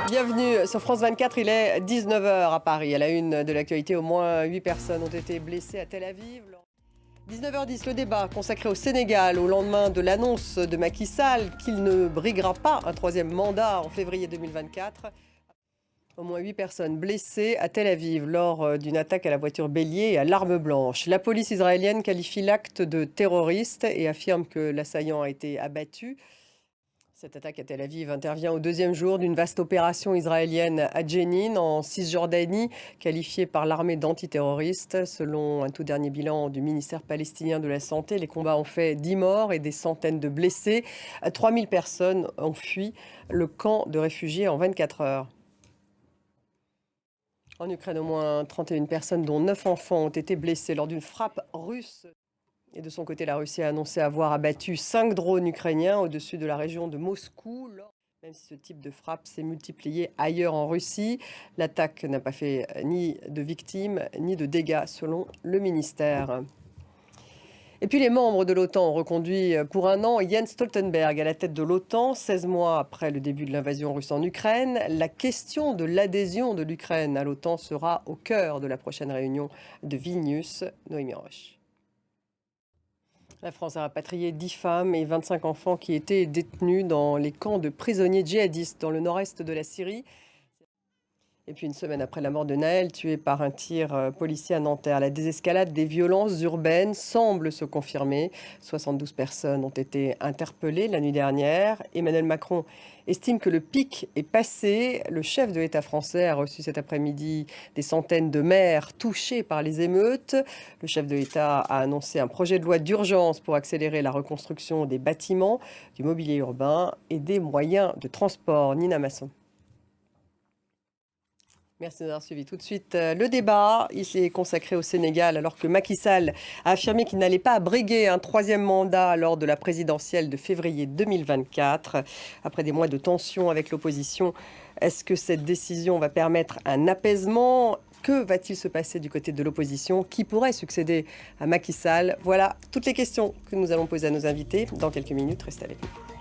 Bienvenue sur France 24, il est 19 h à Paris. À la une de l'actualité, au moins 8 personnes ont été blessées à Tel Aviv. 19h10, le débat consacré au Sénégal au lendemain de l'annonce de Macky Sall qu'il ne briguera pas un troisième mandat en février 2024. Au moins 8 personnes blessées à Tel Aviv lors d'une attaque à la voiture bélier et à l'arme blanche. La police israélienne qualifie l'acte de terroriste et affirme que l'assaillant a été abattu. Cette attaque à Tel Aviv intervient au deuxième jour d'une vaste opération israélienne à Jenin, en Cisjordanie, qualifiée par l'armée d'antiterroriste. Selon un tout dernier bilan du ministère palestinien de la Santé, les combats ont fait 10 morts et des centaines de blessés. 3000 personnes ont fui le camp de réfugiés en 24 heures. En Ukraine, au moins 31 personnes, dont 9 enfants, ont été blessés lors d'une frappe russe. Et de son côté, la Russie a annoncé avoir abattu 5 drones ukrainiens au-dessus de la région de Moscou. Même si ce type de frappe s'est multiplié ailleurs en Russie, l'attaque n'a pas fait ni de victimes ni de dégâts, selon le ministère. Et puis les membres de l'OTAN ont reconduit pour un an Jens Stoltenberg à la tête de l'OTAN, 16 mois après le début de l'invasion russe en Ukraine. La question de l'adhésion de l'Ukraine à l'OTAN sera au cœur de la prochaine réunion de Vilnius. Noémie Roche. La France a rapatrié 10 femmes et 25 enfants qui étaient détenus dans les camps de prisonniers djihadistes dans le nord-est de la Syrie. Et puis une semaine après la mort de Naël, tué par un tir policier à Nanterre, la désescalade des violences urbaines semble se confirmer. 72 personnes ont été interpellées la nuit dernière. Emmanuel Macron estime que le pic est passé. Le chef de l'État français a reçu cet après-midi des centaines de maires touchés par les émeutes. Le chef de l'État a annoncé un projet de loi d'urgence pour accélérer la reconstruction des bâtiments, du mobilier urbain et des moyens de transport. Nina Masson. Merci d'avoir suivi. Tout de suite, le débat, il est consacré au Sénégal, alors que Macky Sall a affirmé qu'il n'allait pas briguer un troisième mandat lors de la présidentielle de février 2024. Après des mois de tension avec l'opposition, est-ce que cette décision va permettre un apaisement ? Que va-t-il se passer du côté de l'opposition ? Qui pourrait succéder à Macky Sall ? Voilà toutes les questions que nous allons poser à nos invités dans quelques minutes. Restez avec nous.